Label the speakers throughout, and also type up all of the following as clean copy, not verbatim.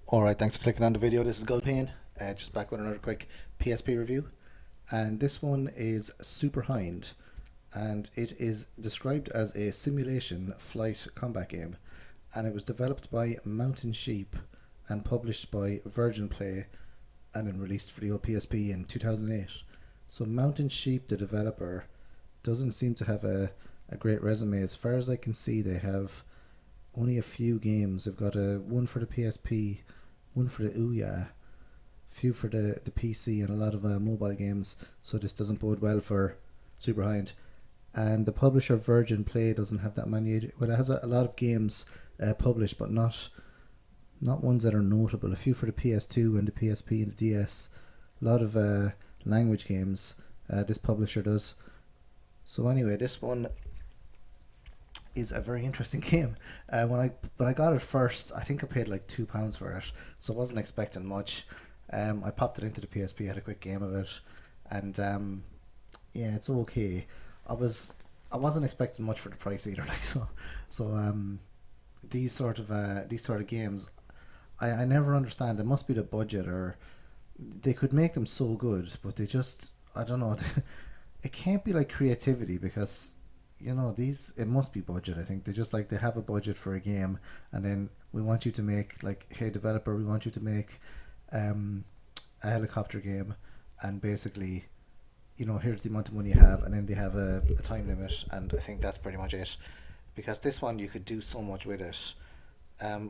Speaker 1: Alright, thanks for clicking on the video. This is Gulpane, just back with another quick PSP review. And this one is Super Hind, and it is described as a simulation flight combat game. And it was developed by Mountain Sheep and published by Virgin Play and then released for the old PSP in 2008. So Mountain Sheep, the developer, doesn't seem to have a great resume. As far as I can see, they have only a few games. They've got one for the PSP, one for the Ouya, few for the PC, and a lot of mobile games. So this doesn't bode well for Super Hind. And the publisher Virgin Play doesn't have that many. Well, it has a lot of games published, but not ones that are notable. A few for the PS2 and the PSP and the DS. A lot of language games. This publisher does. So anyway, this one is a very interesting game. When I got it first, I think I paid like £2 for it, so I wasn't expecting much. I popped it into the PSP, had a quick game of it, and yeah, it's okay. I wasn't expecting much for the price either. These sort of games, I never understand. It must be the budget, or they could make them so good, but they just, I don't know. It can't be like creativity, because it must be budget. I think they have a budget for a game, and then we want you to make, like, hey developer, we want you to make a helicopter game, and basically, here's the amount of money you have, and then they have a time limit, and I think that's pretty much it. Because this one, you could do so much with it.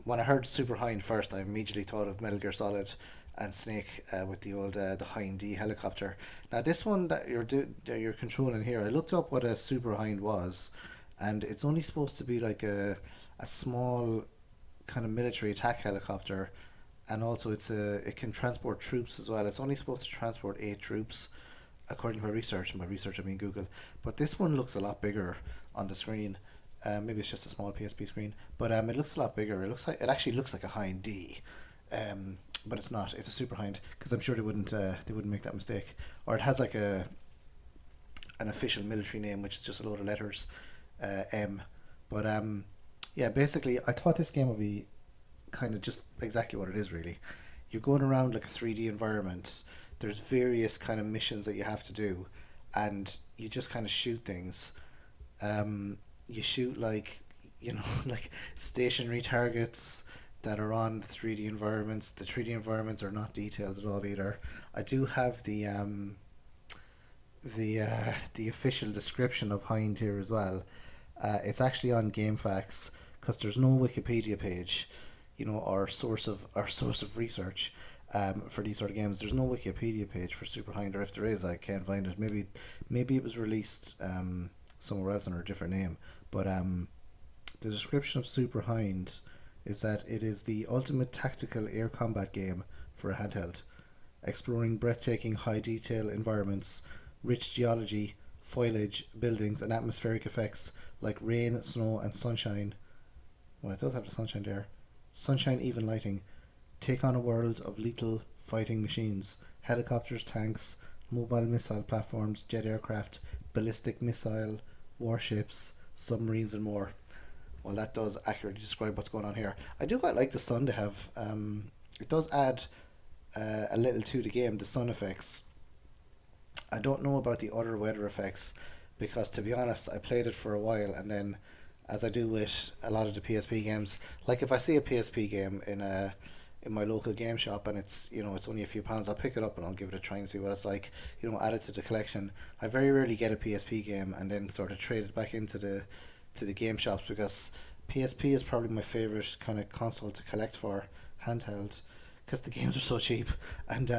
Speaker 1: When I heard Super Hind first, I immediately thought of Metal Gear Solid and Snake, with the old the Hind D helicopter. Now this one that you're controlling here, I looked up what a Super Hind was, and it's only supposed to be like a small kind of military attack helicopter, and also it can transport troops as well. It's only supposed to transport 8 troops, according to my research. And by research, I mean Google. But this one looks a lot bigger on the screen. Maybe it's just a small PSP screen, but it looks a lot bigger. It actually looks like a Hind D. But it's not. It's a Super Hind, because I'm sure they wouldn't make that mistake. Or it has like an official military name, which is just a load of letters, M. But yeah, basically, I thought this game would be kind of just exactly what it is. Really, you're going around like a 3D environment. There's various kind of missions that you have to do, and you just kind of shoot things. You shoot like like stationary targets that are on the 3D environments. The 3D environments are not detailed at all either. I do have the official description of Hind here as well. It's actually on GameFAQs, because there's no Wikipedia page, or source of research for these sort of games. There's no Wikipedia page for Super Hind, or if there is, I can't find it. Maybe it was released somewhere else under a different name. But the description of Super Hind is that it is the ultimate tactical air combat game for a handheld, exploring breathtaking high detail environments, rich geology, foliage, buildings, and atmospheric effects like rain, snow, and sunshine. Well, it does have the sunshine there. Sunshine, even lighting. Take on a world of lethal fighting machines, helicopters, tanks, mobile missile platforms, jet aircraft, ballistic missile, warships, submarines, and more. Well, that does accurately describe what's going on here. I do quite like the sun they have. It does add a little to the game, the sun effects. I don't know about the other weather effects, because to be honest, I played it for a while, and then, as I do with a lot of the PSP games, like if I see a PSP game in my local game shop, and it's only a few pounds, I'll pick it up and I'll give it a try and see what it's like. Add it to the collection. I very rarely get a PSP game and then sort of trade it back into the game shops, because PSP is probably my favorite kind of console to collect for handheld, because the games are so cheap, and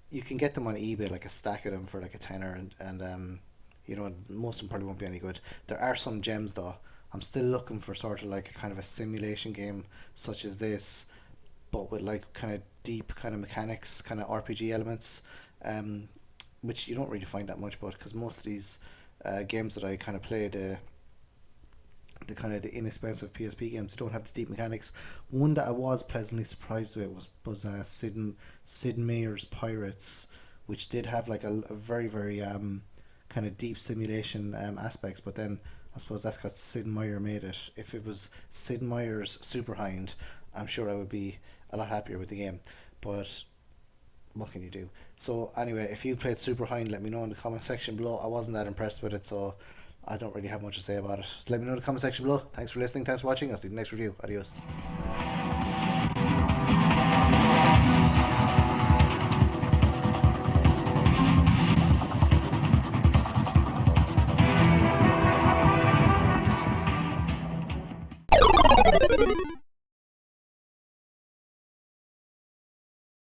Speaker 1: you can get them on eBay, like a stack of them for like a tenner, and most of them probably won't be any good. There are some gems though. I'm still looking for sort of like a kind of a simulation game such as this, but with like kind of deep kind of mechanics, kind of RPG elements, which you don't really find that much. But because most of these games that I kind of play, the kind of the inexpensive PSP games, they don't have the deep mechanics. One that I was pleasantly surprised with was Sid Meier's Pirates, which did have like a very very kind of deep simulation aspects. But then I suppose that's because Sid Meier made it. If it was Sid Meier's Super Hind, I'm sure I would be a lot happier with the game. But what can you do? So anyway, if you played Super Hind, let me know in the comment section below. I wasn't that impressed with it, so I don't really have much to say about it. So let me know in the comment section below. Thanks for listening. Thanks for watching. I'll see you in the next review. Adios.